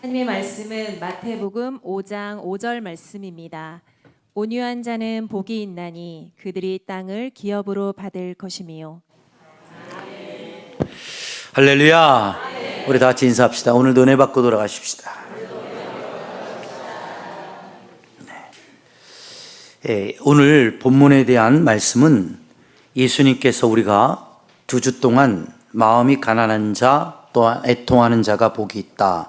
하나님의 말씀은 마태복음 5장 5절 말씀입니다. 온유한 자는 복이 있나니 그들이 땅을 기업으로 받을 것이미요. 할렐루야. 우리 다 같이 인사합시다. 오늘도 은혜 받고 돌아가십시다. 오늘 본문에 대한 말씀은 예수님께서 우리가 2주 동안 마음이 가난한 자 또한 애통하는 자가 복이 있다.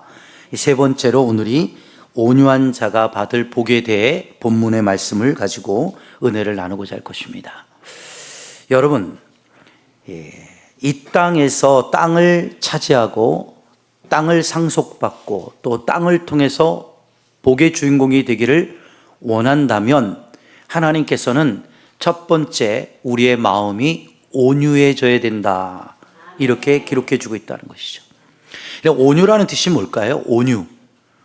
세 번째로 오늘이 온유한 자가 받을 복에 대해 본문의 말씀을 가지고 은혜를 나누고자 할 것입니다. 여러분, 이 땅에서 땅을 차지하고 땅을 상속받고 또 땅을 통해서 복의 주인공이 되기를 원한다면 하나님께서는 첫 번째 우리의 마음이 온유해져야 된다, 이렇게 기록해 주고 있다는 것이죠. 온유라는 뜻이 뭘까요? 온유.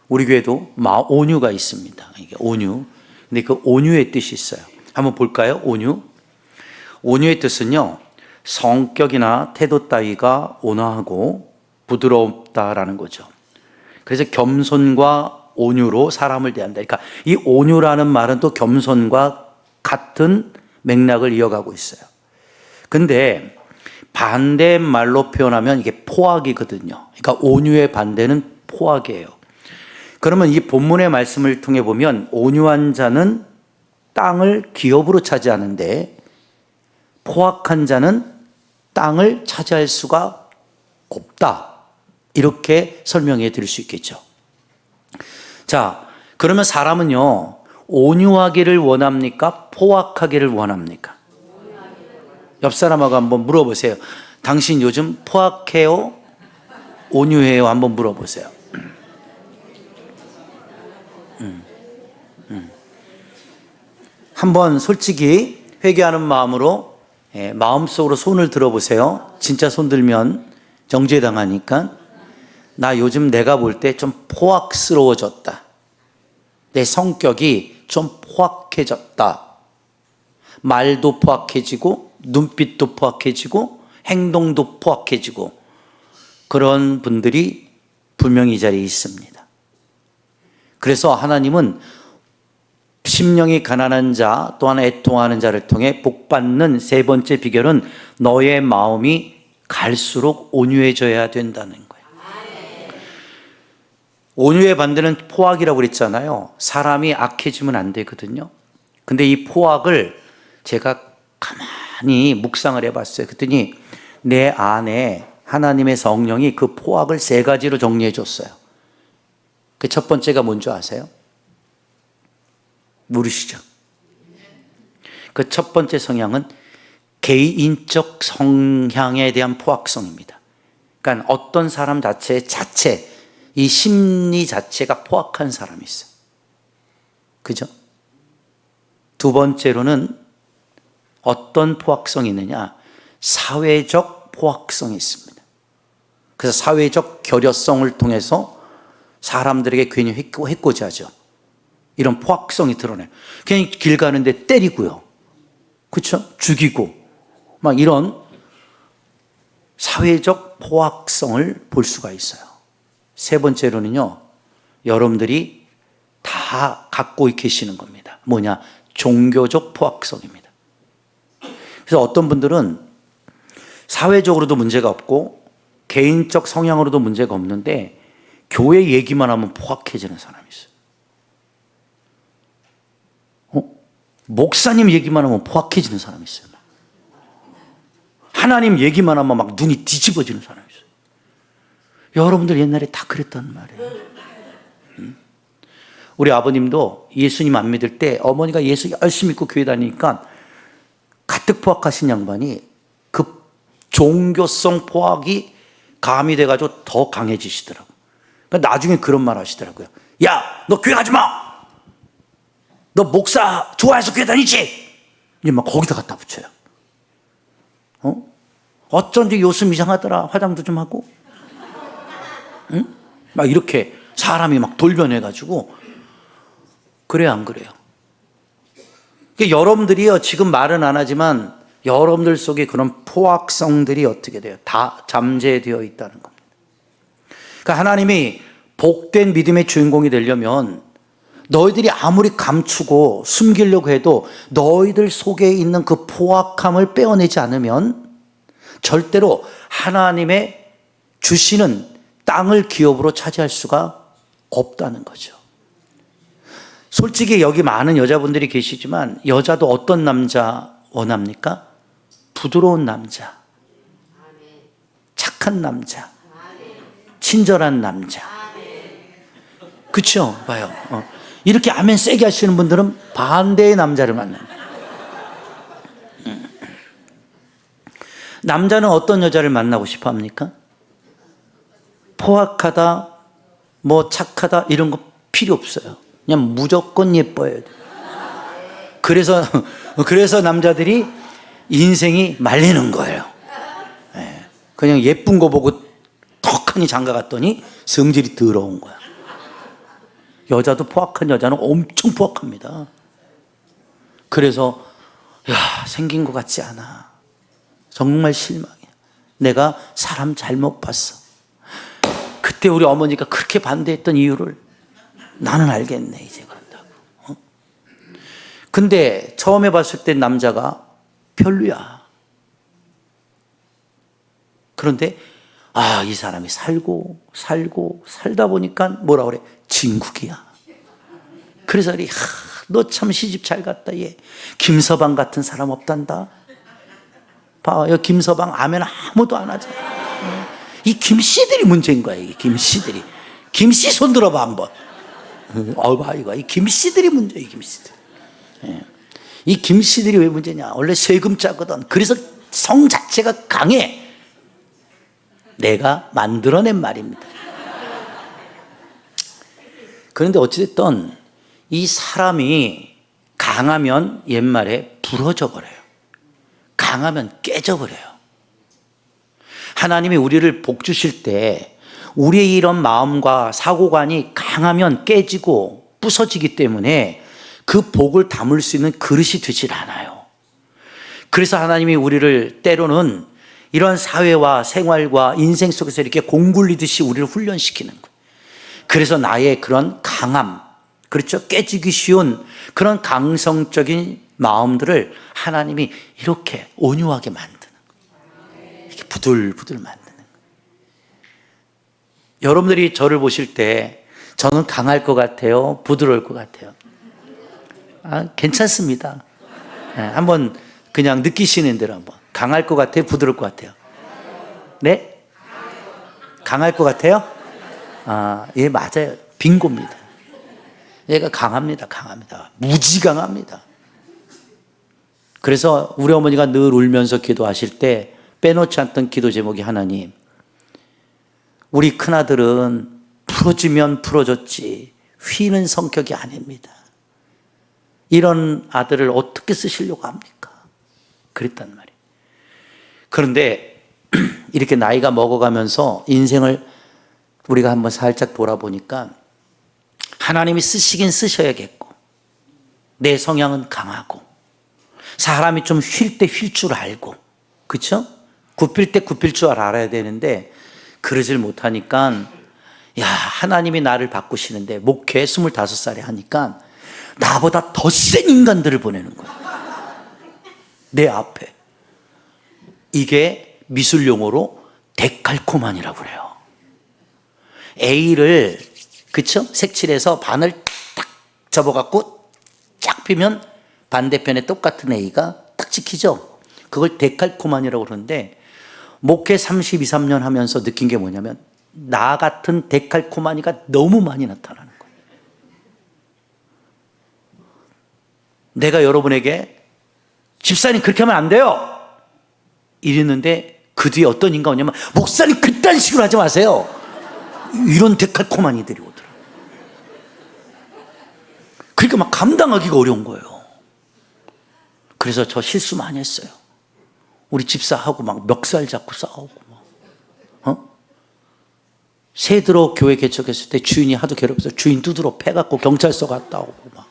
우리 교회도 온유가 있습니다. 이게 온유. 근데 그 온유의 뜻이 있어요. 한번 볼까요? 온유. 온유의 뜻은요, 성격이나 태도 따위가 온화하고 부드럽다라는 거죠. 그래서 겸손과 온유로 사람을 대한다. 그러니까 이 온유라는 말은 또 겸손과 같은 맥락을 이어가고 있어요. 근데 반대말로 표현하면 이게 포악이거든요. 그러니까 온유의 반대는 포악이에요. 그러면 이 본문의 말씀을 통해 보면 온유한 자는 땅을 기업으로 차지하는데 포악한 자는 땅을 차지할 수가 없다, 이렇게 설명해 드릴 수 있겠죠. 자, 그러면 사람은요, 온유하기를 원합니까? 포악하기를 원합니까? 옆 사람하고 한번 물어보세요. 당신 요즘 포악해요? 온유해요? 한번 물어보세요. 한번 솔직히 회개하는 마음으로 마음속으로 손을 들어보세요. 진짜 손 들면 정죄당하니까. 나 요즘 내가 볼 때 좀 포악스러워졌다. 내 성격이 좀 포악해졌다. 말도 포악해지고 눈빛도 포악해지고 행동도 포악해지고, 그런 분들이 분명히 이 자리에 있습니다. 그래서 하나님은 심령이 가난한 자 또한 애통하는 자를 통해 복받는 세 번째 비결은 너의 마음이 갈수록 온유해져야 된다는 거예요. 온유의 반대는 포악이라고 그랬잖아요. 사람이 악해지면 안 되거든요. 근데 이 포악을 제가 가만히 묵상을 해봤어요. 그랬더니 내 안에 하나님의 성령이 그 포악을 세 가지로 정리해 줬어요. 그 첫 번째가 뭔지 아세요? 모르시죠? 그 첫 번째 성향은 개인적 성향에 대한 포악성입니다. 그러니까 어떤 사람 자체, 이 심리 자체가 포악한 사람이 있어요. 그죠? 두 번째로는 어떤 포악성이 있느냐? 사회적 포악성이 있습니다. 그래서 사회적 결여성을 통해서 사람들에게 괜히 해코지하죠. 이런 포악성이 드러나요. 그냥 길 가는데 때리고요. 그렇죠? 죽이고 막 이런 사회적 포악성을 볼 수가 있어요. 세 번째로는요, 여러분들이 다 갖고 계시는 겁니다. 뭐냐? 종교적 포악성입니다. 그래서 어떤 분들은 사회적으로도 문제가 없고 개인적 성향으로도 문제가 없는데 교회 얘기만 하면 포악해지는 사람이 있어요. 목사님 얘기만 하면 포악해지는 사람이 있어요. 하나님 얘기만 하면 막 눈이 뒤집어지는 사람이 있어요. 여러분들 옛날에 다 그랬단 말이에요. 우리 아버님도 예수님 안 믿을 때 어머니가 예수 열심히 믿고 교회 다니니까 가뜩 포악하신 양반이 그 종교성 포악이 가미돼가지고 더 강해지시더라고요. 그러니까 나중에 그런 말 하시더라고요. 야, 너 교회 가지 마! 너 목사 좋아해서 교회 다니지? 이제 막 거기다 갖다 붙여요. 어쩐지 요즘 이상하더라. 화장도 좀 하고. 응? 막 이렇게 사람이 막 돌변해가지고. 그래요, 안 그래요? 그러니까 여러분들이요, 지금 말은 안 하지만 여러분들 속에 그런 포악성들이 어떻게 돼요? 다 잠재되어 있다는 겁니다. 그러니까 하나님이 복된 믿음의 주인공이 되려면 너희들이 아무리 감추고 숨기려고 해도 너희들 속에 있는 그 포악함을 빼어내지 않으면 절대로 하나님의 주시는 땅을 기업으로 차지할 수가 없다는 거죠. 솔직히 여기 많은 여자분들이 계시지만 여자도 어떤 남자 원합니까? 부드러운 남자, 착한 남자, 친절한 남자. 그렇죠? 봐요. 이렇게 아멘 세게 하시는 분들은 반대의 남자를 만나요. 남자는 어떤 여자를 만나고 싶어 합니까? 포악하다, 뭐 착하다 이런 거 필요 없어요. 그냥 무조건 예뻐야 돼. 그래서 남자들이 인생이 말리는 거예요. 그냥 예쁜 거 보고 턱하니 장가 갔더니 성질이 더러운 거야. 여자도 포악한 여자는 엄청 포악합니다. 그래서 야, 생긴 것 같지 않아. 정말 실망이야. 내가 사람 잘못 봤어. 그때 우리 어머니가 그렇게 반대했던 이유를 나는 알겠네, 이제 그런다고. 근데 처음에 봤을 때 남자가 별로야. 그런데 이 사람이 살다 보니까 뭐라 그래? 진국이야. 그래서 너 참 시집 잘 갔다, 얘. 김서방 같은 사람 없단다. 봐, 여기 김서방 아멘 아무도 안 하잖아. 이 김씨들이 문제인 거야, 이 김씨들이. 김씨 손 들어봐, 한번. 봐, 이거. 이 김씨들이 문제야, 이 김씨들. 이 김씨들이 왜 문제냐? 원래 세금 짜거든. 그래서 성 자체가 강해. 내가 만들어낸 말입니다. 그런데 어찌됐든 이 사람이 강하면 옛말에 부러져 버려요. 강하면 깨져 버려요. 하나님이 우리를 복 주실 때 우리의 이런 마음과 사고관이 강하면 깨지고 부서지기 때문에 그 복을 담을 수 있는 그릇이 되질 않아요. 그래서 하나님이 우리를 때로는 이런 사회와 생활과 인생 속에서 이렇게 공굴리듯이 우리를 훈련시키는 거예요. 그래서 나의 그런 강함, 그렇죠? 깨지기 쉬운 그런 강성적인 마음들을 하나님이 이렇게 온유하게 만드는 거예요. 이렇게 부들부들 만드는 거예요. 여러분들이 저를 보실 때 저는 강할 것 같아요? 부드러울 것 같아요? 괜찮습니다. 한번 그냥 느끼시는 대로 한번. 강할 것 같아요? 부드러울 것 같아요? 네? 강할 것 같아요? 예, 맞아요. 빙고입니다. 얘가 강합니다. 무지 강합니다. 그래서 우리 어머니가 늘 울면서 기도하실 때 빼놓지 않던 기도 제목이 하나님, 우리 큰아들은 풀어주면 풀어줬지 휘는 성격이 아닙니다. 이런 아들을 어떻게 쓰시려고 합니까? 그랬단 말이에요. 그런데 이렇게 나이가 먹어가면서 인생을 우리가 한번 살짝 돌아보니까 하나님이 쓰시긴 쓰셔야겠고 내 성향은 강하고 사람이 좀 휠 때 휠 줄 알고, 그렇죠? 굽힐 때 굽힐 줄 알아야 되는데 그러질 못하니까 하나님이 나를 바꾸시는데 목회 25살에 하니까 나보다 더 센 인간들을 보내는 거야. 내 앞에. 이게 미술 용어로 데칼코마니라고 그래요. A를, 그쵸? 색칠해서 반을 딱 접어갖고 쫙 피면 반대편에 똑같은 A가 딱 찍히죠? 그걸 데칼코마니라고 그러는데 목회 32, 3년 하면서 느낀 게 뭐냐면 나 같은 데칼코마니가 너무 많이 나타나는 거예요. 내가 여러분에게 집사님 그렇게 하면 안 돼요 이랬는데 그 뒤에 어떤 인가 오냐면 목사님 그딴 식으로 하지 마세요. 이런 데칼코마니들이 오더라고요. 그러니까 막 감당하기가 어려운 거예요. 그래서 저 실수 많이 했어요. 우리 집사하고 막 멱살 잡고 싸우고 새 들어 교회 개척했을 때 주인이 하도 괴롭혀서 주인 두드러 패갖고 경찰서 갔다 오고 막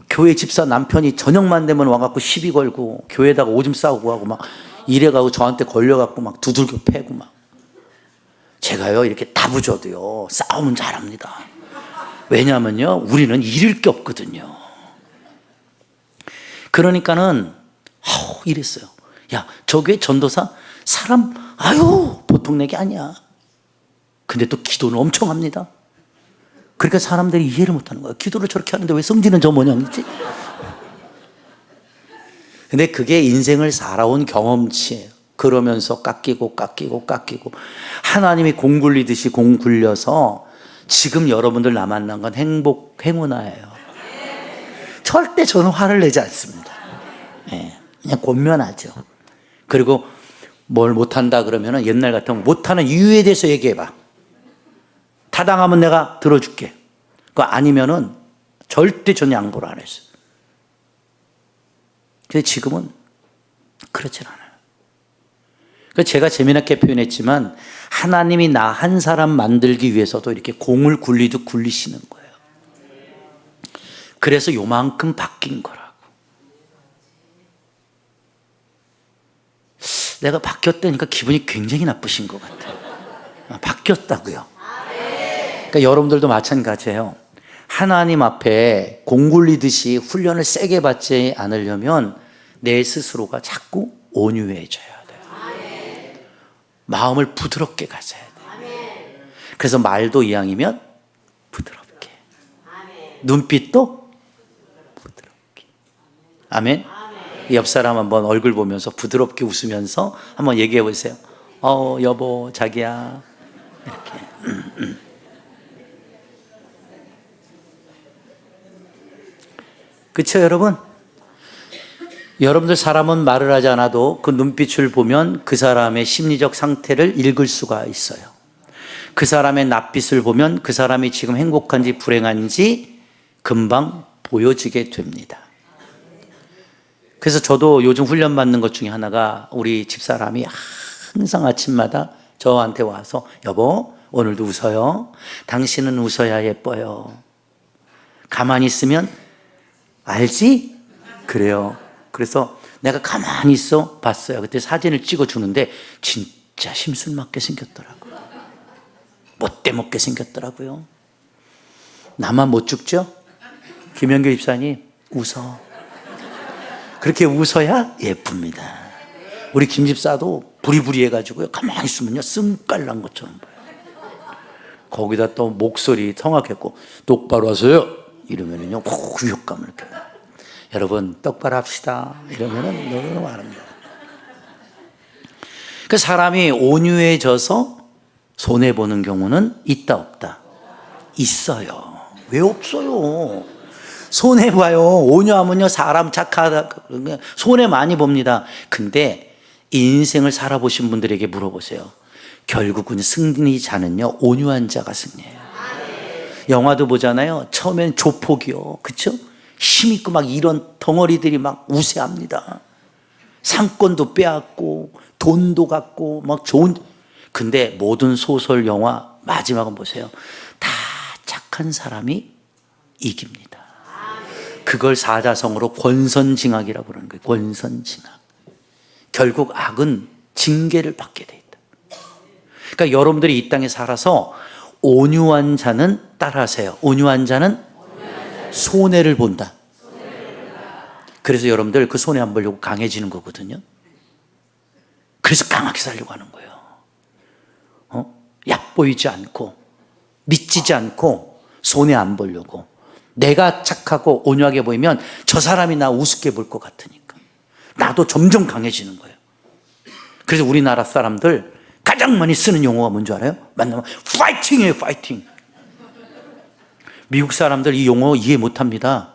교회 집사 남편이 저녁만 되면 와갖고 시비 걸고 교회에다가 오줌 싸우고 하고 막 이래가고 저한테 걸려갖고 막 두들겨 패고 막 제가요 이렇게 다부져도요 싸움은 잘합니다. 왜냐하면요 우리는 잃을 게 없거든요. 그러니까는 이랬어요. 야, 저 교회 전도사 사람 보통 내게 아니야. 근데 또 기도는 엄청 합니다. 그러니까 사람들이 이해를 못하는 거예요. 기도를 저렇게 하는데 왜 성질은 저 모양이지? 근데 그게 인생을 살아온 경험치예요. 그러면서 깎이고 하나님이 공 굴리듯이 공 굴려서 지금 여러분들 나 만난 건 행운아예요. 절대 저는 화를 내지 않습니다. 그냥 권면하죠. 그리고 뭘 못한다 그러면 옛날 같으면 못하는 이유에 대해서 얘기해봐. 타당하면 내가 들어줄게. 그거 아니면은 절대 전 양보를 안 했어요. 근데 지금은 그렇진 않아요. 그래서 제가 재미나게 표현했지만 하나님이 나 한 사람 만들기 위해서도 이렇게 공을 굴리듯 굴리시는 거예요. 그래서 요만큼 바뀐 거라고. 내가 바뀌었다니까 기분이 굉장히 나쁘신 것 같아요. 바뀌었다고요. 그러니까 여러분들도 마찬가지예요. 하나님 앞에 공 굴리듯이 훈련을 세게 받지 않으려면 내 스스로가 자꾸 온유해져야 돼요. 마음을 부드럽게 가져야 돼요. 그래서 말도 이왕이면 부드럽게, 눈빛도 부드럽게. 아멘. 옆 사람 한번 얼굴 보면서 부드럽게 웃으면서 한번 얘기해 보세요. 여보, 자기야. 이렇게. 그렇죠, 여러분? 여러분들 사람은 말을 하지 않아도 그 눈빛을 보면 그 사람의 심리적 상태를 읽을 수가 있어요. 그 사람의 낯빛을 보면 그 사람이 지금 행복한지 불행한지 금방 보여지게 됩니다. 그래서 저도 요즘 훈련 받는 것 중에 하나가 우리 집사람이 항상 아침마다 저한테 와서 여보, 오늘도 웃어요. 당신은 웃어야 예뻐요. 가만히 있으면 알지? 그래요. 그래서 내가 가만히 있어 봤어요. 그때 사진을 찍어주는데 진짜 심술맞게 생겼더라고요. 못돼 먹게 생겼더라고요. 나만 못 죽죠? 김영규 집사님 웃어. 그렇게 웃어야 예쁩니다. 우리 김 집사도 부리부리해가지고요 가만히 있으면요 쓴깔난 것처럼 보여요. 거기다 또 목소리 성악했고 똑바로 하세요 이러면은요 위협감을 이렇게. 여러분 똑바로 합시다 이러면은 너무 아름다워요. 그 사람이 온유해져서 손해 보는 경우는 있다 없다? 있어요. 왜 없어요? 손해 봐요. 온유하면요 사람 착하다 손해 많이 봅니다. 근데 인생을 살아보신 분들에게 물어보세요. 결국은 승리자는요 온유한 자가 승리해요. 영화도 보잖아요. 처음엔 조폭이요, 그렇죠? 힘있고 막 이런 덩어리들이 막 우세합니다. 상권도 빼앗고 돈도 갖고 막 좋은. 근데 모든 소설 영화 마지막은 보세요. 다 착한 사람이 이깁니다. 그걸 사자성어로 권선징악이라고 그러는 거예요. 권선징악. 결국 악은 징계를 받게 돼 있다. 그러니까 여러분들이 이 땅에 살아서 온유한 자는 따라하세요. 온유한 자는 손해를 본다. 그래서 여러분들 그 손해 안 보려고 강해지는 거거든요. 그래서 강하게 살려고 하는 거예요. 얕보이지 않고 미치지 않고 손해 안 보려고. 내가 착하고 온유하게 보이면 저 사람이 나 우습게 볼 것 같으니까 나도 점점 강해지는 거예요. 그래서 우리나라 사람들 가장 많이 쓰는 용어가 뭔지 알아요? 만나면 파이팅이에요. 파이팅. 미국 사람들 이 용어 이해 못합니다.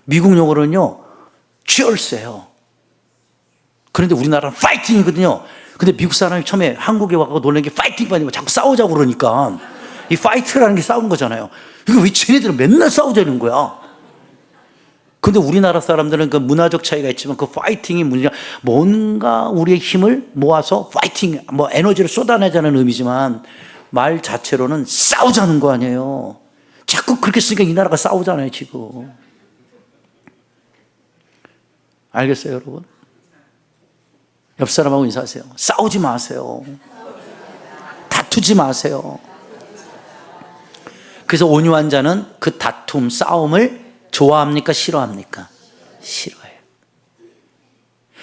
미국 용어는요 cheers예요. 그런데 우리나라는 파이팅이거든요. 근데 미국 사람이 처음에 한국에 와서 놀란 게 파이팅이 아니고 자꾸 싸우자고 그러니까 이 파이트라는 게 싸운 거잖아요. 이거 왜 쟤네들은 맨날 싸우자는 거야? 근데 우리나라 사람들은 그 문화적 차이가 있지만 그 파이팅이 뭔가 우리의 힘을 모아서 파이팅, 뭐 에너지를 쏟아내자는 의미지만 말 자체로는 싸우자는 거 아니에요. 자꾸 그렇게 쓰니까 이 나라가 싸우잖아요, 지금. 알겠어요, 여러분? 옆 사람하고 인사하세요. 싸우지 마세요. 다투지 마세요. 그래서 온유한 자는 그 다툼, 싸움을 좋아합니까? 싫어합니까? 싫어해요.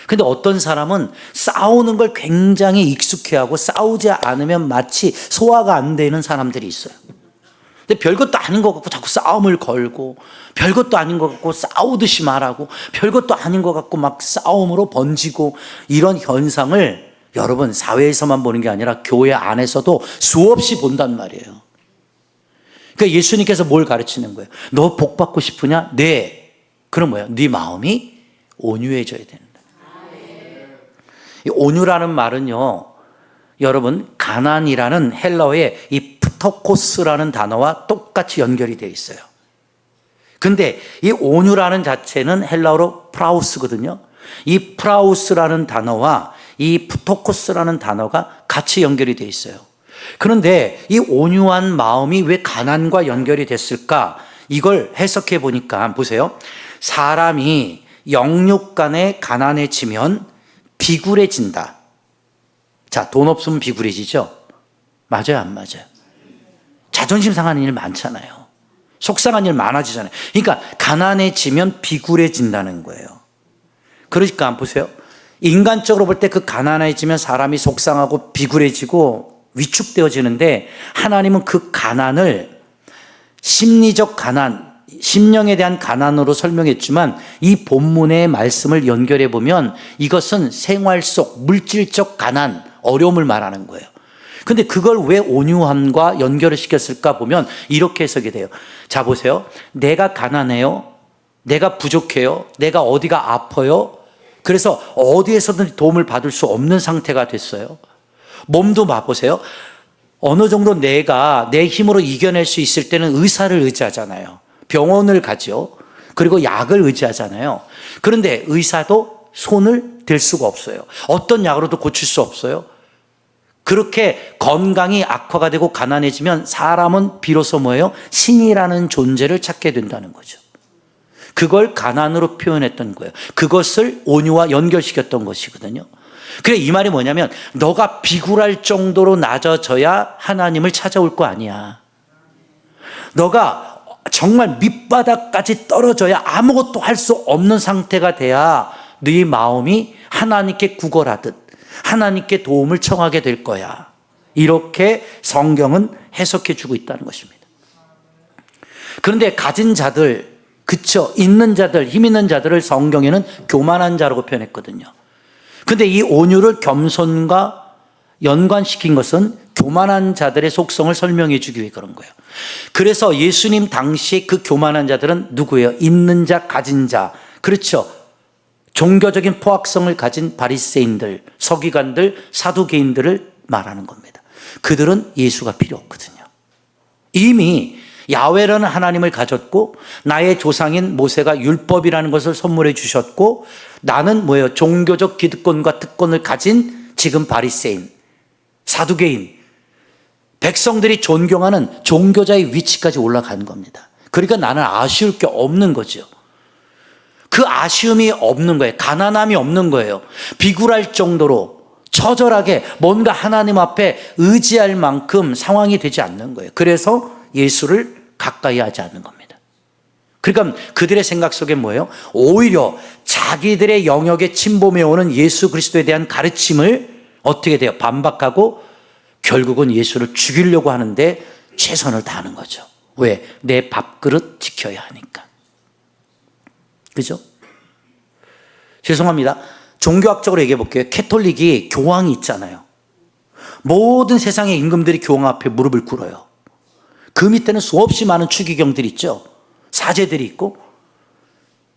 근데 어떤 사람은 싸우는 걸 굉장히 익숙해하고 싸우지 않으면 마치 소화가 안 되는 사람들이 있어요. 근데 별것도 아닌 것 같고 자꾸 싸움을 걸고, 별것도 아닌 것 같고 싸우듯이 말하고, 별것도 아닌 것 같고 막 싸움으로 번지고, 이런 현상을 여러분 사회에서만 보는 게 아니라 교회 안에서도 수없이 본단 말이에요. 그러니까 예수님께서 뭘 가르치는 거예요? 너 복 받고 싶으냐? 네. 그럼 뭐예요? 네 마음이 온유해져야 된다. 이 온유라는 말은요, 여러분 가난이라는 헬라어의 이 프토코스라는 단어와 똑같이 연결이 되어 있어요. 근데 이 온유라는 자체는 헬라어로 프라우스거든요. 이 프라우스라는 단어와 이 프토코스라는 단어가 같이 연결이 되어 있어요. 그런데 이 온유한 마음이 왜 가난과 연결이 됐을까? 이걸 해석해 보니까 보세요. 사람이 영육 간에 가난해지면 비굴해진다. 자, 돈 없으면 비굴해지죠? 맞아요, 안 맞아요? 자존심 상하는 일 많잖아요. 속상한 일 많아지잖아요. 그러니까 가난해지면 비굴해진다는 거예요. 그러니까 보세요. 인간적으로 볼 때 그 가난해지면 사람이 속상하고 비굴해지고 위축되어지는데, 하나님은 그 가난을 심리적 가난, 심령에 대한 가난으로 설명했지만, 이 본문의 말씀을 연결해 보면 이것은 생활 속 물질적 가난, 어려움을 말하는 거예요. 근데 그걸 왜 온유함과 연결을 시켰을까 보면 이렇게 해석이 돼요. 자, 보세요. 내가 가난해요. 내가 부족해요. 내가 어디가 아파요. 그래서 어디에서든 도움을 받을 수 없는 상태가 됐어요. 몸도 봐보세요. 어느 정도 내가 내 힘으로 이겨낼 수 있을 때는 의사를 의지하잖아요. 병원을 가죠. 그리고 약을 의지하잖아요. 그런데 의사도 손을 댈 수가 없어요. 어떤 약으로도 고칠 수 없어요. 그렇게 건강이 악화가 되고 가난해지면 사람은 비로소 뭐예요? 신이라는 존재를 찾게 된다는 거죠. 그걸 가난으로 표현했던 거예요. 그것을 온유와 연결시켰던 것이거든요. 그래, 이 말이 뭐냐면 너가 비굴할 정도로 낮아져야 하나님을 찾아올 거 아니야. 너가 정말 밑바닥까지 떨어져야 아무것도 할 수 없는 상태가 돼야 네 마음이 하나님께 구걸하듯 하나님께 도움을 청하게 될 거야. 이렇게 성경은 해석해 주고 있다는 것입니다. 그런데 가진 자들, 그쵸, 있는 자들, 힘 있는 자들을 성경에는 교만한 자라고 표현했거든요. 근데 이 온유를 겸손과 연관시킨 것은 교만한 자들의 속성을 설명해 주기 위해 그런 거예요. 그래서 예수님 당시 그 교만한 자들은 누구예요? 있는 자, 가진 자. 그렇죠. 종교적인 포악성을 가진 바리새인들, 서기관들, 사두개인들을 말하는 겁니다. 그들은 예수가 필요 없거든요. 이미 야훼라는 하나님을 가졌고 나의 조상인 모세가 율법이라는 것을 선물해 주셨고, 나는 뭐예요? 종교적 기득권과 특권을 가진 지금 바리새인, 사두개인, 백성들이 존경하는 종교자의 위치까지 올라간 겁니다. 그러니까 나는 아쉬울 게 없는 거죠. 그 아쉬움이 없는 거예요. 가난함이 없는 거예요. 비굴할 정도로 처절하게 뭔가 하나님 앞에 의지할 만큼 상황이 되지 않는 거예요. 그래서 예수를 가까이 하지 않는 겁니다. 그러니까 그들의 생각 속에 뭐예요? 오히려 자기들의 영역에 침범해 오는 예수 그리스도에 대한 가르침을 어떻게 돼요? 반박하고 결국은 예수를 죽이려고 하는데 최선을 다하는 거죠. 왜? 내 밥그릇 지켜야 하니까. 그죠? 죄송합니다. 종교학적으로 얘기해 볼게요. 캐톨릭이 교황이 있잖아요. 모든 세상의 임금들이 교황 앞에 무릎을 꿇어요. 그 밑에는 수없이 많은 추기경들이 있죠. 사제들이 있고.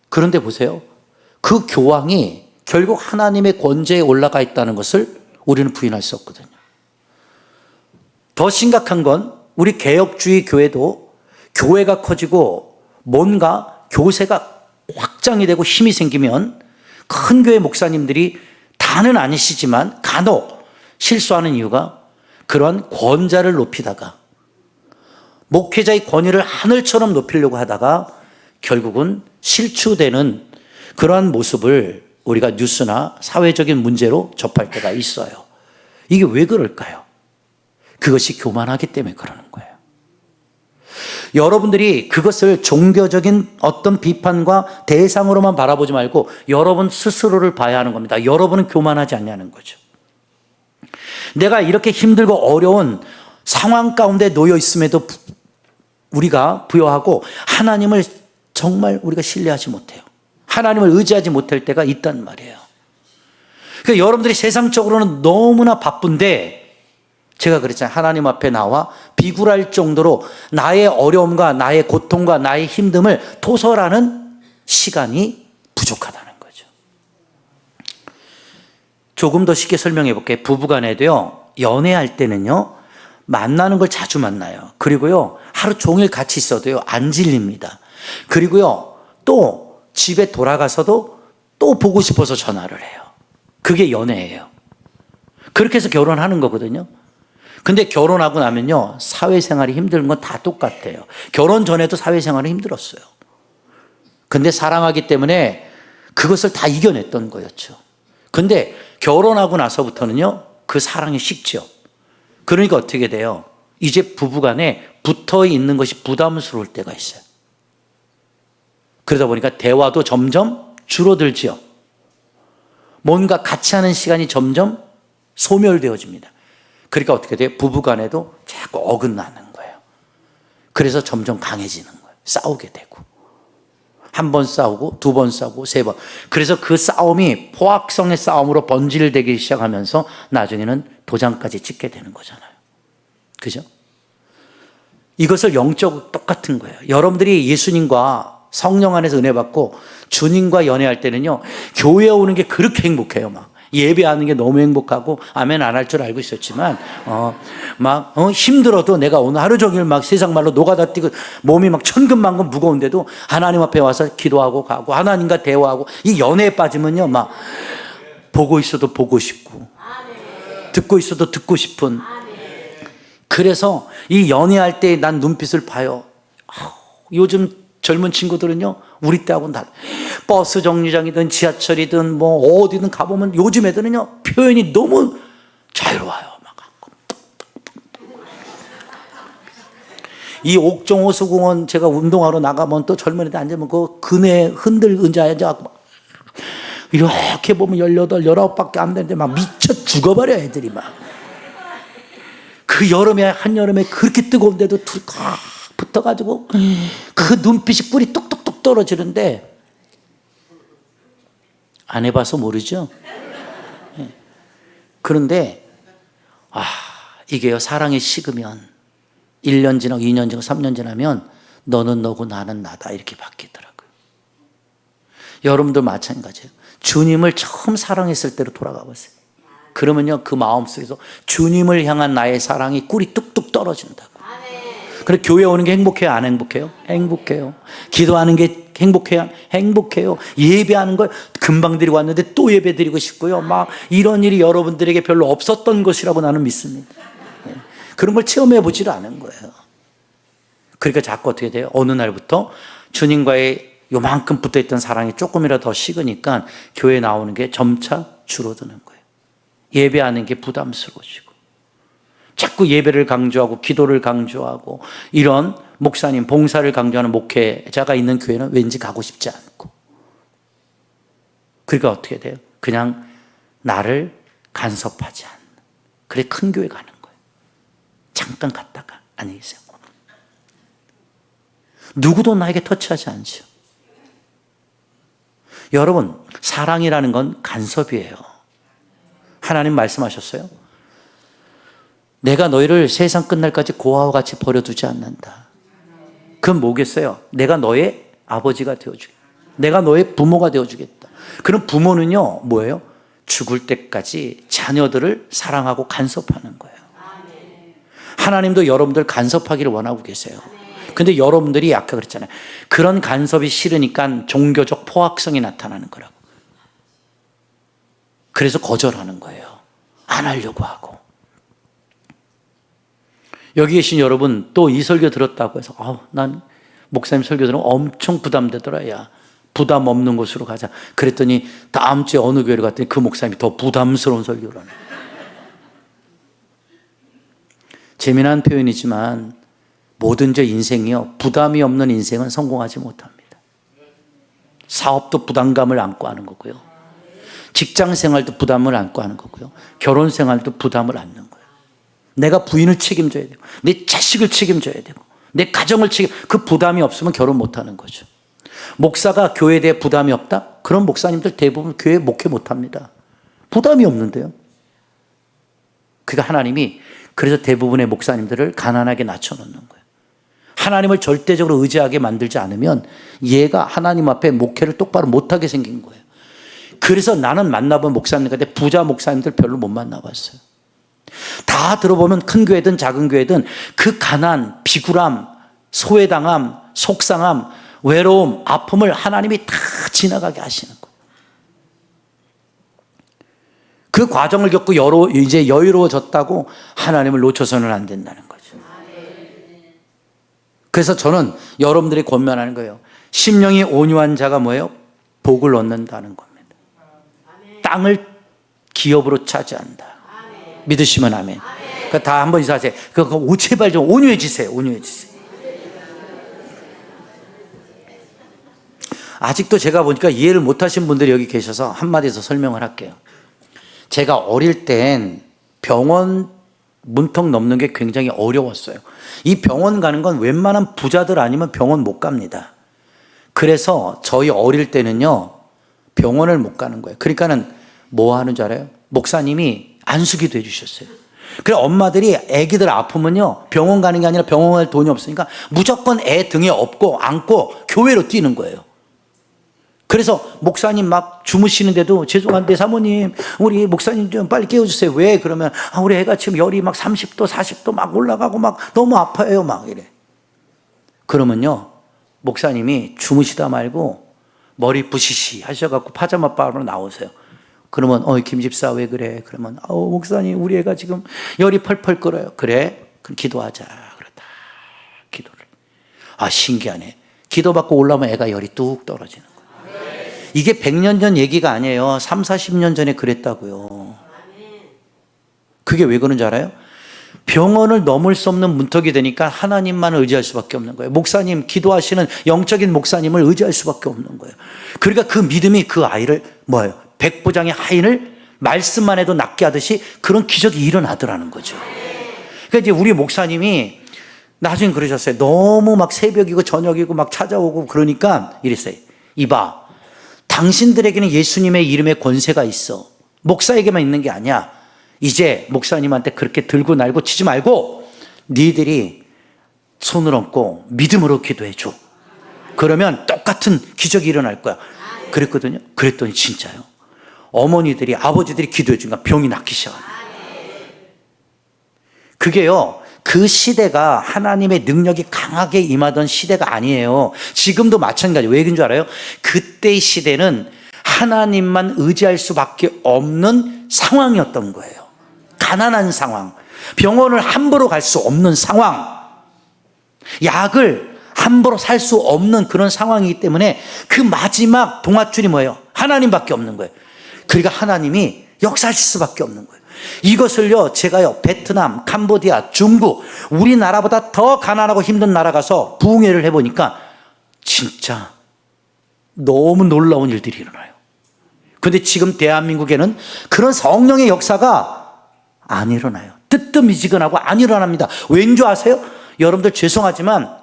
그런데 보세요. 그 교황이 결국 하나님의 권좌에 올라가 있다는 것을 우리는 부인할 수 없거든요. 더 심각한 건 우리 개혁주의 교회도 교회가 커지고 뭔가 교세가 확장이 되고 힘이 생기면 큰 교회 목사님들이 다는 아니시지만 간혹 실수하는 이유가 그런 권자를 높이다가 목회자의 권위를 하늘처럼 높이려고 하다가 결국은 실추되는 그러한 모습을 우리가 뉴스나 사회적인 문제로 접할 때가 있어요. 이게 왜 그럴까요? 그것이 교만하기 때문에 그러는 거예요. 여러분들이 그것을 종교적인 어떤 비판과 대상으로만 바라보지 말고 여러분 스스로를 봐야 하는 겁니다. 여러분은 교만하지 않냐는 거죠. 내가 이렇게 힘들고 어려운 상황 가운데 놓여 있음에도 우리가 부여하고 하나님을 정말 우리가 신뢰하지 못해요. 하나님을 의지하지 못할 때가 있단 말이에요. 그러니까 여러분들이 세상적으로는 너무나 바쁜데 제가 그랬잖아요. 하나님 앞에 나와 비굴할 정도로 나의 어려움과 나의 고통과 나의 힘듦을 토설하는 시간이 부족하다는 거죠. 조금 더 쉽게 설명해 볼게요. 부부간에도요, 연애할 때는요, 만나는 걸 자주 만나요. 그리고요, 하루 종일 같이 있어도요, 안 질립니다. 그리고요, 또 집에 돌아가서도 또 보고 싶어서 전화를 해요. 그게 연애예요. 그렇게 해서 결혼하는 거거든요. 근데 결혼하고 나면요, 사회생활이 힘든 건 다 똑같아요. 결혼 전에도 사회생활은 힘들었어요. 근데 사랑하기 때문에 그것을 다 이겨냈던 거였죠. 근데 결혼하고 나서부터는요, 그 사랑이 식죠. 그러니까 어떻게 돼요? 이제 부부간에 붙어 있는 것이 부담스러울 때가 있어요. 그러다 보니까 대화도 점점 줄어들죠. 뭔가 같이 하는 시간이 점점 소멸되어집니다. 그러니까 어떻게 돼요? 부부간에도 자꾸 어긋나는 거예요. 그래서 점점 강해지는 거예요. 싸우게 되고. 한 번 싸우고, 두 번 싸우고, 세 번. 그래서 그 싸움이 포악성의 싸움으로 번질되기 시작하면서 나중에는 도장까지 찍게 되는 거잖아요. 그죠? 이것을 영적으로 똑같은 거예요. 여러분들이 예수님과 성령 안에서 은혜 받고 주님과 연애할 때는요, 교회에 오는 게 그렇게 행복해요. 막 예배하는 게 너무 행복하고 아멘 안 할 줄 알고 있었지만 힘들어도 내가 오늘 하루 종일 막 세상 말로 노가다 뛰고 몸이 막 천근만근 무거운데도 하나님 앞에 와서 기도하고 가고 하나님과 대화하고 이 연애에 빠지면요, 막 보고 있어도 보고 싶고 듣고 있어도 듣고 싶은. 그래서 이 연애할 때 난 눈빛을 봐요. 요즘 젊은 친구들은요, 우리 때하고는 달라요. 버스 정류장이든 지하철이든 뭐 어디든 가보면 요즘 애들은요, 표현이 너무 자유로워요. 막. 이 옥정 호수공원 제가 운동하러 나가면 또 젊은 애들 앉으면 그 그네 흔들 의자에 이렇게 보면 18, 19밖에 안 되는데 막 미쳐 죽어버려 애들이 막. 그 여름에 한여름에 그렇게 뜨거운데도 둘이 꽉 붙어가지고 그 눈빛이 꿀이 뚝뚝뚝 떨어지는데 안 해봐서 모르죠. 그런데 이게요, 사랑이 식으면 1년 지나고 2년 지나고 3년 지나면 너는 너고 나는 나다 이렇게 바뀌더라고요. 여러분들 마찬가지예요. 주님을 처음 사랑했을 때로 돌아가 보세요. 그러면요, 그 마음속에서 주님을 향한 나의 사랑이 꿀이 뚝뚝 떨어진다고. 그래, 교회 오는 게 행복해요? 안 행복해요? 행복해요. 기도하는 게 행복해요? 행복해요. 예배하는 걸 금방 드리고 왔는데 또 예배 드리고 싶고요. 막 이런 일이 여러분들에게 별로 없었던 것이라고 나는 믿습니다. 그런 걸 체험해 보지를 않은 거예요. 그러니까 자꾸 어떻게 돼요? 어느 날부터 주님과의 요만큼 붙어있던 사랑이 조금이라도 더 식으니까 교회 나오는 게 점차 줄어드는 거예요. 예배하는 게 부담스러워지고 자꾸 예배를 강조하고 기도를 강조하고 이런 목사님, 봉사를 강조하는 목회자가 있는 교회는 왠지 가고 싶지 않고. 그러니까 어떻게 돼요? 그냥 나를 간섭하지 않는. 그래 큰 교회 가는 거예요. 잠깐 갔다가 안녕히 계세요. 누구도 나에게 터치하지 않죠. 여러분, 사랑이라는 건 간섭이에요. 하나님 말씀하셨어요. 내가 너희를 세상 끝날까지 고아와 같이 버려두지 않는다. 그건 뭐겠어요? 내가 너의 아버지가 되어주겠다. 내가 너의 부모가 되어주겠다. 그럼 부모는요, 뭐예요? 죽을 때까지 자녀들을 사랑하고 간섭하는 거예요. 하나님도 여러분들 간섭하기를 원하고 계세요. 근데 여러분들이 아까 그랬잖아요. 그런 간섭이 싫으니까 종교적 포악성이 나타나는 거라고. 그래서 거절하는 거예요. 안 하려고 하고. 여기 계신 여러분 또 이 설교 들었다고 해서 난 목사님 설교 들으면 엄청 부담되더라. 야, 부담 없는 곳으로 가자. 그랬더니 다음 주에 어느 교회를 갔더니 그 목사님이 더 부담스러운 설교를 하네. 재미난 표현이지만 모든 저 인생이요, 부담이 없는 인생은 성공하지 못합니다. 사업도 부담감을 안고 하는 거고요, 직장 생활도 부담을 안고 하는 거고요, 결혼 생활도 부담을 안는 거예요. 내가 부인을 책임져야 되고, 내 자식을 책임져야 되고, 내 가정을 그 부담이 없으면 결혼 못 하는 거죠. 목사가 교회에 대해 부담이 없다? 그런 목사님들 대부분 교회 목회 못 합니다. 부담이 없는데요. 그러니까 하나님이 그래서 대부분의 목사님들을 가난하게 낮춰놓는 거예요. 하나님을 절대적으로 의지하게 만들지 않으면 얘가 하나님 앞에 목회를 똑바로 못하게 생긴 거예요. 그래서 나는 만나본 목사님 같은 부자 목사님들 별로 못 만나봤어요. 다 들어보면 큰 교회든 작은 교회든 그 가난, 비굴함, 소외당함, 속상함, 외로움, 아픔을 하나님이 다 지나가게 하시는 거예요. 그 과정을 겪고 이제 여유로워졌다고 하나님을 놓쳐서는 안 된다는 거죠. 그래서 저는 여러분들이 권면하는 거예요. 심령이 온유한 자가 뭐예요? 복을 얻는다는 겁니다. 땅을 기업으로 차지한다. 믿으시면 아멘. 그러니까 다 한번 인사하세요. 제발 좀 온유해지세요. 온유해지세요. 아직도 제가 보니까 이해를 못하신 분들이 여기 계셔서 한마디 더 설명을 할게요. 제가 어릴 땐 병원 문턱 넘는 게 굉장히 어려웠어요. 이 병원 가는 건 웬만한 부자들 아니면 병원 못 갑니다. 그래서 저희 어릴 때는요, 병원을 못 가는 거예요. 그러니까는 뭐 하는 줄 알아요? 목사님이 안수기도 해주셨어요. 그래 엄마들이 애기들 아프면요, 병원 가는 게 아니라 병원 갈 돈이 없으니까 무조건 애 등에 업고 안고 교회로 뛰는 거예요. 그래서 목사님 막 주무시는데도 죄송한데 사모님 우리 목사님 좀 빨리 깨워주세요. 왜? 그러면 우리 애가 지금 열이 막 30도 40도 막 올라가고 막 너무 아파요 막 이래. 그러면요 목사님이 주무시다 말고 머리 부시시 하셔갖고 파자마 바로 나오세요. 그러면 김 집사 왜 그래? 그러면 목사님 우리 애가 지금 열이 펄펄 끓어요. 그래? 그럼 기도하자. 그러다 기도를. 신기하네. 기도받고 올라오면 애가 열이 뚝 떨어지는 거예요. 이게 100년 전 얘기가 아니에요. 3, 40년 전에 그랬다고요. 그게 왜 그런지 알아요? 병원을 넘을 수 없는 문턱이 되니까 하나님만 의지할 수밖에 없는 거예요. 목사님, 기도하시는 영적인 목사님을 의지할 수밖에 없는 거예요. 그러니까 그 믿음이 그 아이를 뭐예요? 백부장의 하인을 말씀만 해도 낫게 하듯이 그런 기적이 일어나더라는 거죠. 그러니까 이제 우리 목사님이 나중에 그러셨어요. 너무 막 새벽이고 저녁이고 막 찾아오고 그러니까 이랬어요. 이봐, 당신들에게는 예수님의 이름에 권세가 있어. 목사에게만 있는 게 아니야. 이제 목사님한테 그렇게 들고 날고 치지 말고 니들이 손을 얹고 믿음으로 기도해 줘. 그러면 똑같은 기적이 일어날 거야. 그랬거든요. 그랬더니 진짜요. 어머니들이 아버지들이 기도해 주니까 병이 낫기 시작하는 거예요. 그게요, 그 시대가 하나님의 능력이 강하게 임하던 시대가 아니에요. 지금도 마찬가지예요. 왜 그런 줄 알아요? 그때의 시대는 하나님만 의지할 수밖에 없는 상황이었던 거예요. 가난한 상황, 병원을 함부로 갈 수 없는 상황, 약을 함부로 살 수 없는 그런 상황이기 때문에 그 마지막 동아줄이 뭐예요? 하나님밖에 없는 거예요. 그러니까 하나님이 역사하실 수밖에 없는 거예요. 이것을요 제가요 베트남, 캄보디아, 중국 우리나라보다 더 가난하고 힘든 나라 가서 부흥회를 해보니까 진짜 너무 놀라운 일들이 일어나요. 그런데 지금 대한민국에는 그런 성령의 역사가 안 일어나요. 뜨뜻미지근하고 안 일어납니다. 왠지 아세요? 여러분들 죄송하지만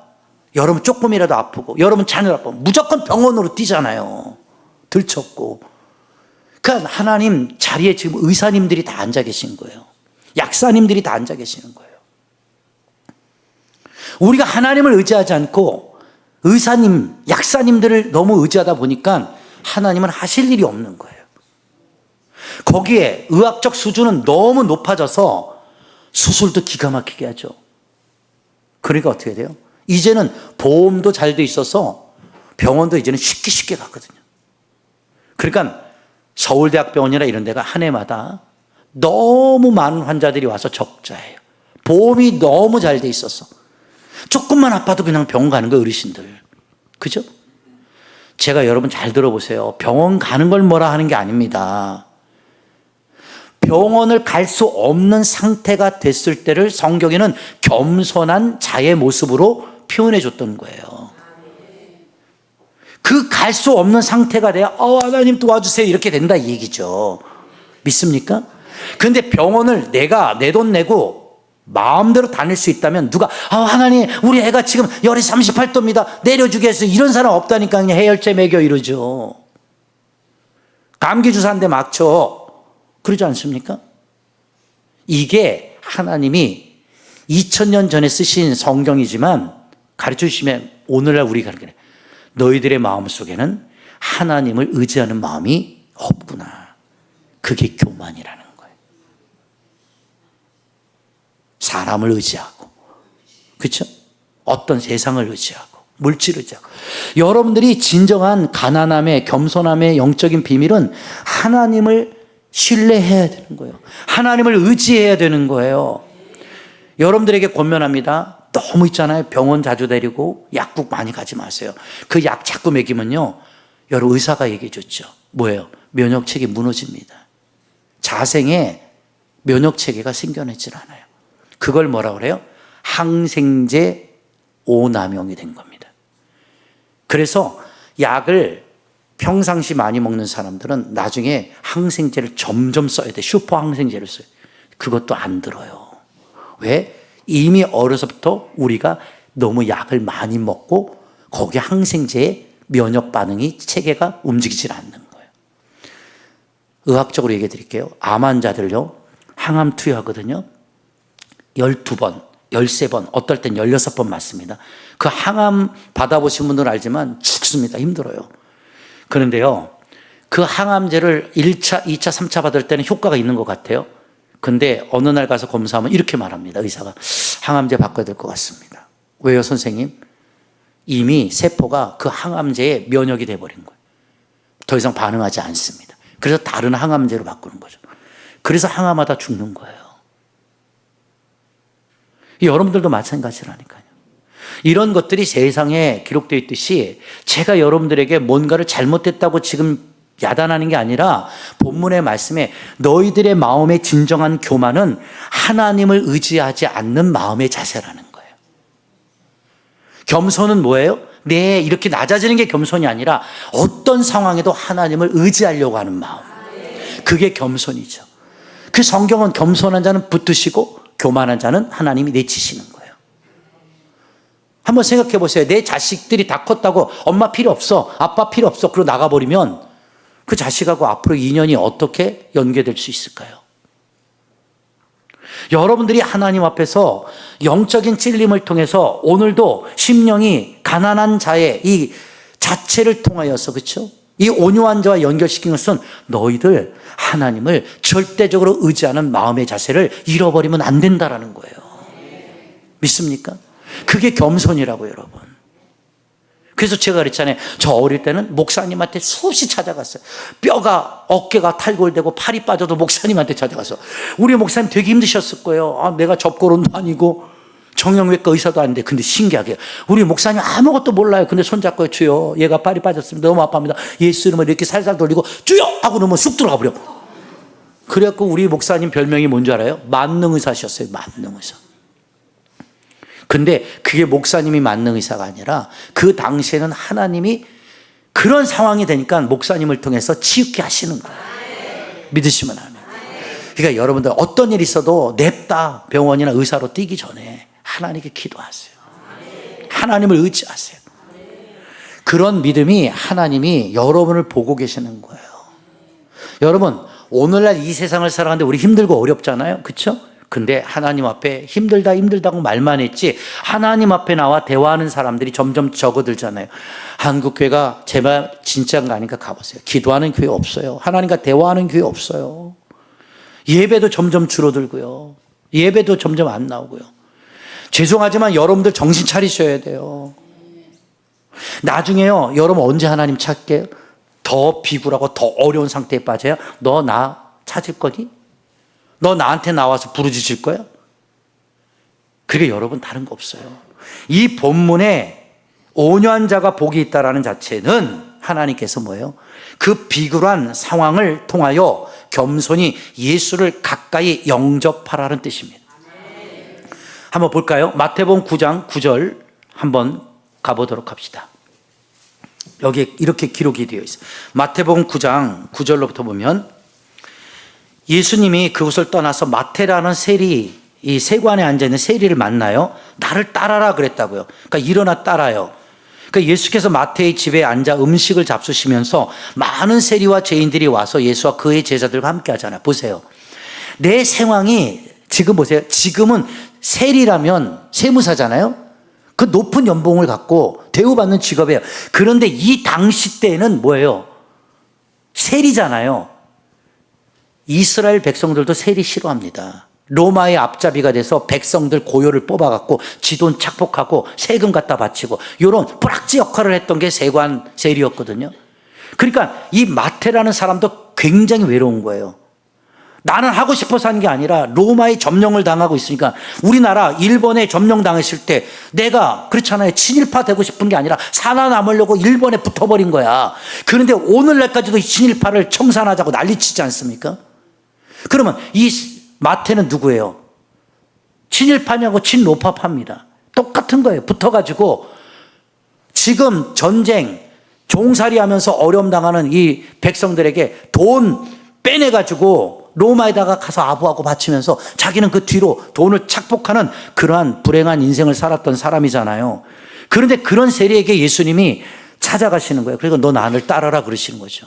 여러분 조금이라도 아프고 여러분 자녀 아프면 무조건 병원으로 뛰잖아요. 들쳤고. 그러니까 하나님 자리에 지금 의사님들이 다 앉아 계신 거예요. 약사님들이 다 앉아 계시는 거예요. 우리가 하나님을 의지하지 않고 의사님, 약사님들을 너무 의지하다 보니까 하나님은 하실 일이 없는 거예요. 거기에 의학적 수준은 너무 높아져서 수술도 기가 막히게 하죠. 그러니까 어떻게 돼요? 이제는 보험도 잘 돼 있어서 병원도 이제는 쉽게 가거든요. 그러니까 서울대학병원이나 이런 데가 한 해마다 너무 많은 환자들이 와서 적자예요. 보험이 너무 잘 돼 있어서 조금만 아파도 그냥 병원 가는 거예요, 어르신들. 그죠? 제가 여러분 잘 들어보세요. 병원 가는 걸 뭐라 하는 게 아닙니다. 병원을 갈 수 없는 상태가 됐을 때를 성경에는 겸손한 자의 모습으로 표현해 줬던 거예요. 그 갈 수 없는 상태가 돼야 하나님 도와주세요 이렇게 된다 이 얘기죠. 믿습니까? 근데 병원을 내가 내 돈 내고 마음대로 다닐 수 있다면 누가 하나님 우리 애가 지금 열이 38도입니다 내려주겠어요 이런 사람 없다니까 그냥 해열제 먹여 이러죠. 감기 주사 한 대 맞죠. 그러지 않습니까? 이게 하나님이 2000년 전에 쓰신 성경이지만 가르쳐 주시면 오늘날 우리가 그래. 너희들의 마음속에는 하나님을 의지하는 마음이 없구나. 그게 교만이라는 거예요. 사람을 의지하고, 그렇죠? 어떤 세상을 의지하고, 물질을 의지하고. 여러분들이 진정한 가난함의, 겸손함의 영적인 비밀은 하나님을 신뢰해야 되는 거예요. 하나님을 의지해야 되는 거예요. 여러분들에게 권면합니다. 너무 있잖아요. 병원 자주 데리고 약국 많이 가지 마세요. 그 약 자꾸 먹이면요. 여러 의사가 얘기해 줬죠. 뭐예요? 면역체계 무너집니다. 자생에 면역체계가 생겨나질 않아요. 그걸 뭐라 그래요? 항생제 오남용이 된 겁니다. 그래서 약을 평상시 많이 먹는 사람들은 나중에 항생제를 점점 써야 돼. 슈퍼 항생제를 써요. 그것도 안 들어요. 왜? 이미 어려서부터 우리가 너무 약을 많이 먹고 거기에 항생제의 면역 반응이 체계가 움직이질 않는 거예요. 의학적으로 얘기해 드릴게요. 암 환자들요. 항암 투여하거든요. 12번, 13번, 어떨 땐 16번 맞습니다. 그 항암 받아보신 분들은 알지만 죽습니다. 힘들어요. 그런데요. 그 항암제를 1차, 2차, 3차 받을 때는 효과가 있는 것 같아요. 근데 어느 날 가서 검사하면 이렇게 말합니다. 의사가 항암제 바꿔야 될 것 같습니다. 왜요 선생님? 이미 세포가 그 항암제에 면역이 돼버린 거예요. 더 이상 반응하지 않습니다. 그래서 다른 항암제로 바꾸는 거죠. 그래서 항암하다 죽는 거예요. 여러분들도 마찬가지라니까요. 이런 것들이 세상에 기록되어 있듯이 제가 여러분들에게 뭔가를 잘못했다고 지금 야단하는 게 아니라 본문의 말씀에 너희들의 마음의 진정한 교만은 하나님을 의지하지 않는 마음의 자세라는 거예요. 겸손은 뭐예요? 네, 이렇게 낮아지는 게 겸손이 아니라 어떤 상황에도 하나님을 의지하려고 하는 마음. 그게 겸손이죠. 그 성경은 겸손한 자는 붙드시고 교만한 자는 하나님이 내치시는 거예요. 한번 생각해 보세요. 내 자식들이 다 컸다고 엄마 필요 없어, 아빠 필요 없어 그러고 나가버리면 그 자식하고 앞으로 인연이 어떻게 연계될 수 있을까요? 여러분들이 하나님 앞에서 영적인 찔림을 통해서 오늘도 심령이 가난한 자의 이 자체를 통하여서 그렇죠? 이 온유한 자와 연결시킨 것은 너희들 하나님을 절대적으로 의지하는 마음의 자세를 잃어버리면 안 된다라는 거예요. 믿습니까? 그게 겸손이라고 여러분. 그래서 제가 그랬잖아요. 저 어릴 때는 목사님한테 수없이 찾아갔어요. 뼈가 어깨가 탈골되고 팔이 빠져도 목사님한테 찾아가서 우리 목사님 되게 힘드셨을 거예요. 내가 접고론도 아니고 정형외과 의사도 아닌데 근데 신기하게 우리 목사님 아무것도 몰라요. 근데 손잡고 주여 얘가 팔이 빠졌습니다. 너무 아파합니다. 예수 이름으로 이렇게 살살 돌리고 주여 하고 넣으면 쑥 들어가 버려. 그래갖고 우리 목사님 별명이 뭔지 알아요? 만능의사셨어요. 만능의사. 근데 그게 목사님이 만능의사가 아니라 그 당시에는 하나님이 그런 상황이 되니까 목사님을 통해서 치유케 하시는 거예요. 믿으시면 아멘. 그러니까 여러분들 어떤 일이 있어도 냅다 병원이나 의사로 뛰기 전에 하나님께 기도하세요. 하나님을 의지하세요. 그런 믿음이 하나님이 여러분을 보고 계시는 거예요. 여러분 오늘날 이 세상을 살아가는데 우리 힘들고 어렵잖아요. 그렇죠? 근데 하나님 앞에 힘들다고 말만 했지 하나님 앞에 나와 대화하는 사람들이 점점 적어들잖아요. 한국교회가 제발 진짜인가 아닌가 가보세요. 기도하는 교회 없어요. 하나님과 대화하는 교회 없어요. 예배도 점점 줄어들고요. 예배도 점점 안 나오고요. 죄송하지만 여러분들 정신 차리셔야 돼요. 나중에요. 여러분 언제 하나님 찾게요? 더 비굴하고 더 어려운 상태에 빠져야 너 나 찾을 거니? 너 나한테 나와서 부르짖을 거야? 그게 여러분 다른 거 없어요. 이 본문에 온유한 자가 복이 있다라는 자체는 하나님께서 뭐예요? 그 비굴한 상황을 통하여 겸손히 예수를 가까이 영접하라는 뜻입니다. 한번 볼까요? 마태복음 9장 9절 한번 가보도록 합시다. 여기에 이렇게 기록이 되어 있어요. 마태복음 9장 9절로부터 보면 예수님이 그곳을 떠나서 마태라는 세리, 이 세관에 앉아있는 세리를 만나요. 나를 따라라 그랬다고요. 그러니까 일어나 따라요. 그러니까 예수께서 마태의 집에 앉아 음식을 잡수시면서 많은 세리와 죄인들이 와서 예수와 그의 제자들과 함께 하잖아요. 보세요. 내 상황이 지금 보세요. 지금은 세리라면 세무사잖아요. 그 높은 연봉을 갖고 대우받는 직업이에요. 그런데 이 당시 때는 뭐예요? 세리잖아요. 이스라엘 백성들도 세리 싫어합니다. 로마의 앞잡이가 돼서 백성들 고요를 뽑아갖고 지돈 착복하고 세금 갖다 바치고 이런 뿌락지 역할을 했던 게 세관 세리였거든요. 그러니까 이 마태라는 사람도 굉장히 외로운 거예요. 나는 하고 싶어서 한 게 아니라 로마의 점령을 당하고 있으니까, 우리나라 일본에 점령당했을 때 내가 그렇잖아요. 친일파 되고 싶은 게 아니라 살아남으려고 일본에 붙어버린 거야. 그런데 오늘날까지도 이 친일파를 청산하자고 난리치지 않습니까? 그러면 이 마태는 누구예요? 친일파냐고 친노파파입니다. 똑같은 거예요. 붙어가지고 지금 전쟁 종살이 하면서 어려움 당하는 이 백성들에게 돈 빼내가지고 로마에다가 가서 아부하고 바치면서 자기는 그 뒤로 돈을 착복하는 그러한 불행한 인생을 살았던 사람이잖아요. 그런데 그런 세리에게 예수님이 찾아가시는 거예요. 그리고 너 나를 따라라 그러시는 거죠.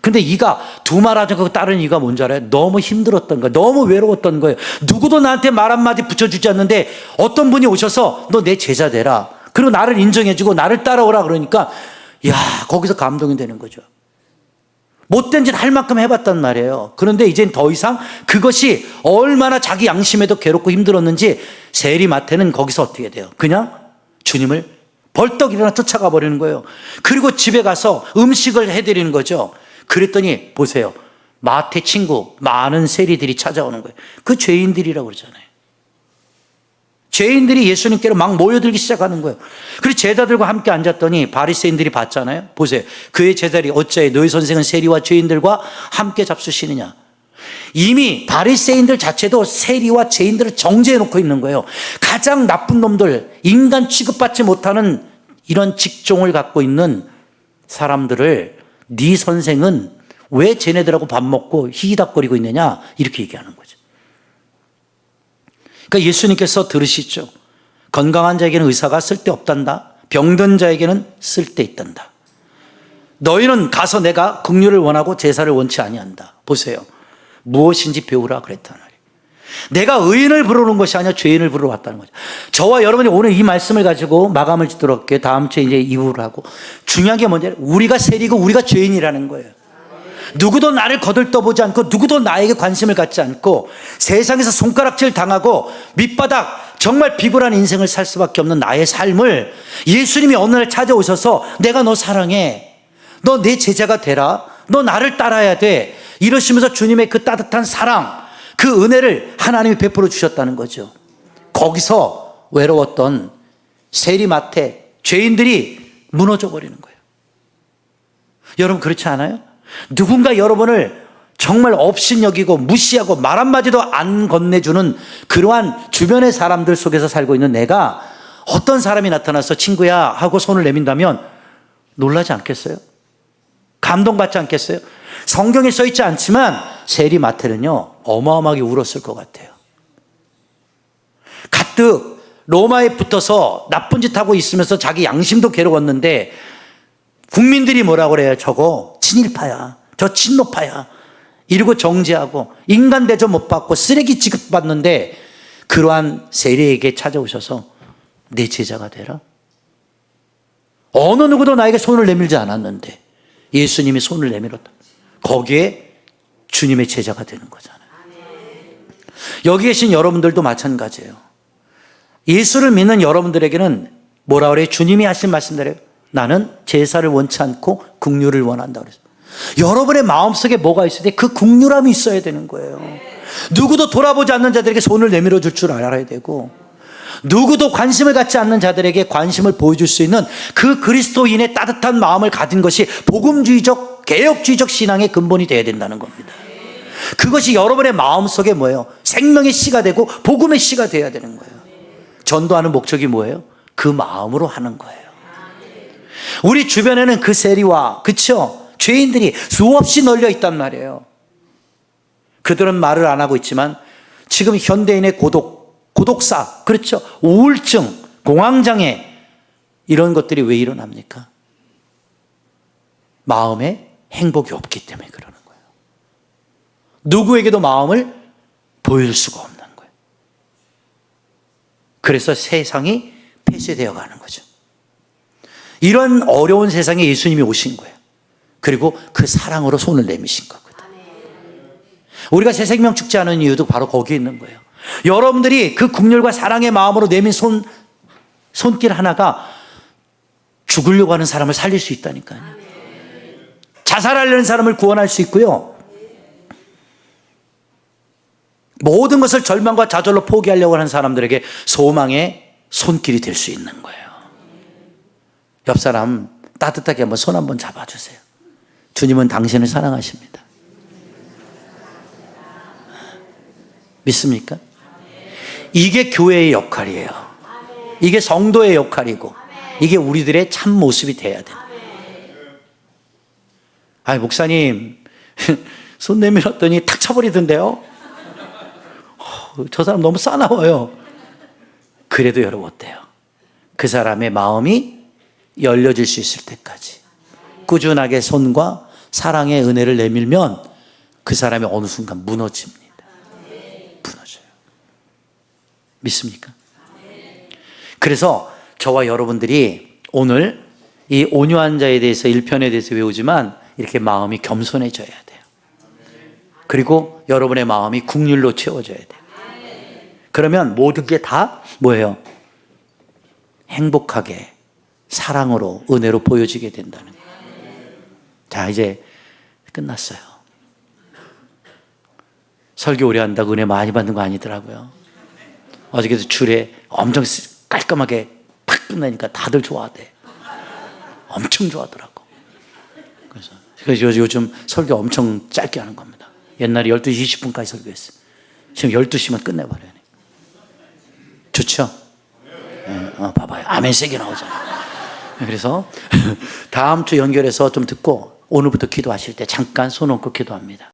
근데 이가 두말하지 그 따르는 이가 뭔지 알아요? 너무 힘들었던 거예요. 너무 외로웠던 거예요. 누구도 나한테 말 한마디 붙여주지 않는데 어떤 분이 오셔서 너 내 제자 되라. 그리고 나를 인정해주고 나를 따라오라 그러니까 야, 거기서 감동이 되는 거죠. 못된 짓 할 만큼 해봤단 말이에요. 그런데 이젠 더 이상 그것이 얼마나 자기 양심에도 괴롭고 힘들었는지 세리 마태는 거기서 어떻게 돼요? 그냥 주님을 벌떡 일어나 쫓아가 버리는 거예요. 그리고 집에 가서 음식을 해드리는 거죠. 그랬더니 보세요. 마태 친구 많은 세리들이 찾아오는 거예요. 그 죄인들이라고 그러잖아요. 죄인들이 예수님께로 막 모여들기 시작하는 거예요. 그리고 제자들과 함께 앉았더니 바리새인들이 봤잖아요. 보세요. 그의 제자들이 어찌하여 너희 선생은 세리와 죄인들과 함께 잡수시느냐. 이미 바리새인들 자체도 세리와 죄인들을 정죄해 놓고 있는 거예요. 가장 나쁜 놈들, 인간 취급받지 못하는 이런 직종을 갖고 있는 사람들을 네 선생은 왜 쟤네들하고 밥 먹고 히히닥거리고 있느냐 이렇게 얘기하는 거죠. 그러니까 예수님께서 들으시죠. 건강한 자에게는 의사가 쓸데없단다. 병든 자에게는 쓸데있단다. 너희는 가서 내가 긍휼을 원하고 제사를 원치 아니한다. 보세요. 무엇인지 배우라 그랬단 말이에요. 내가 의인을 부르는 것이 아니라 죄인을 부르러 왔다는 거죠. 저와 여러분이 오늘 이 말씀을 가지고 마감을 짓도록 할게요. 다음 주에 이제 이후를 하고. 중요한 게 뭐냐면 우리가 세리고 우리가 죄인이라는 거예요. 누구도 나를 거들떠보지 않고 누구도 나에게 관심을 갖지 않고 세상에서 손가락질 당하고 밑바닥 정말 비굴한 인생을 살 수밖에 없는 나의 삶을 예수님이 어느 날 찾아오셔서 내가 너 사랑해. 너 내 제자가 되라. 너 나를 따라야 돼. 이러시면서 주님의 그 따뜻한 사랑, 그 은혜를 하나님이 베풀어 주셨다는 거죠. 거기서 외로웠던 세리마태 죄인들이 무너져 버리는 거예요. 여러분 그렇지 않아요? 누군가 여러분을 정말 업신여기고 무시하고 말 한마디도 안 건네주는 그러한 주변의 사람들 속에서 살고 있는 내가 어떤 사람이 나타나서 친구야 하고 손을 내민다면 놀라지 않겠어요? 감동받지 않겠어요? 성경에 써있지 않지만 세리마태는요 어마어마하게 울었을 것 같아요. 가뜩 로마에 붙어서 나쁜 짓 하고 있으면서 자기 양심도 괴로웠는데 국민들이 뭐라고 그래요? 저거 친일파야, 저 친노파야 이러고 정죄하고 인간 대접 못 받고 쓰레기 취급받는데 그러한 세리에게 찾아오셔서 내 제자가 되라. 어느 누구도 나에게 손을 내밀지 않았는데 예수님이 손을 내밀었다. 거기에 주님의 제자가 되는 거잖아요. 여기 계신 여러분들도 마찬가지예요. 예수를 믿는 여러분들에게는 뭐라 그래요? 주님이 하신 말씀대로 나는 제사를 원치 않고 긍휼을 원한다 그랬어요. 여러분의 마음속에 뭐가 있을 때 그 긍휼함이 있어야 되는 거예요. 누구도 돌아보지 않는 자들에게 손을 내밀어 줄 줄 알아야 되고 누구도 관심을 갖지 않는 자들에게 관심을 보여줄 수 있는 그 그리스도인의 따뜻한 마음을 가진 것이 복음주의적 개혁주의적 신앙의 근본이 되어야 된다는 겁니다. 그것이 여러분의 마음속에 뭐예요? 생명의 씨가 되고 복음의 씨가 되어야 되는 거예요. 전도하는 목적이 뭐예요? 그 마음으로 하는 거예요. 우리 주변에는 그 세리와, 그쵸? 죄인들이 수없이 널려 있단 말이에요. 그들은 말을 안 하고 있지만 지금 현대인의 고독사, 그렇죠? 우울증, 공황장애, 이런 것들이 왜 일어납니까? 마음에 행복이 없기 때문에 그러는 거예요. 누구에게도 마음을 보일 수가 없는 거예요. 그래서 세상이 폐쇄되어 가는 거죠. 이런 어려운 세상에 예수님이 오신 거예요. 그리고 그 사랑으로 손을 내미신 거거든요. 우리가 새 생명 축제하는 이유도 바로 거기에 있는 거예요. 여러분들이 그 국률과 사랑의 마음으로 내민 손길 하나가 죽으려고 하는 사람을 살릴 수 있다니까요. 자살하려는 사람을 구원할 수 있고요. 모든 것을 절망과 좌절로 포기하려고 하는 사람들에게 소망의 손길이 될 수 있는 거예요. 옆 사람 따뜻하게 한번 손 한번 잡아주세요. 주님은 당신을 사랑하십니다. 믿습니까? 이게 교회의 역할이에요. 이게 성도의 역할이고 이게 우리들의 참 모습이 돼야 돼요. 아니 목사님 손 내밀었더니 탁 쳐버리던데요. 저 사람 너무 싸나워요. 그래도 여러분 어때요? 그 사람의 마음이 열려질 수 있을 때까지 꾸준하게 손과 사랑의 은혜를 내밀면 그 사람이 어느 순간 무너집니다. 무너져요. 믿습니까? 그래서 저와 여러분들이 오늘 이 온유한 자에 대해서 1편에 대해서 외우지만 이렇게 마음이 겸손해져야 돼요. 그리고 여러분의 마음이 국률로 채워져야 돼요. 그러면 모든 게 다 뭐예요? 행복하게 사랑으로 은혜로 보여지게 된다는 거예요. 자, 이제 끝났어요. 설교 오래 한다고 은혜 많이 받는 거 아니더라고요. 어저께도 줄에 엄청 깔끔하게 팍 끝나니까 다들 좋아하대. 엄청 좋아하더라고. 그래서 요즘 설교 엄청 짧게 하는 겁니다. 옛날에 12시 20분까지 설교했어요. 지금 12시만 끝내버려요. 좋죠? 네, 봐봐요. 아멘 세게 나오잖아요. 그래서 다음 주 연결해서 좀 듣고 오늘부터 기도하실 때 잠깐 손 얹고 기도합니다.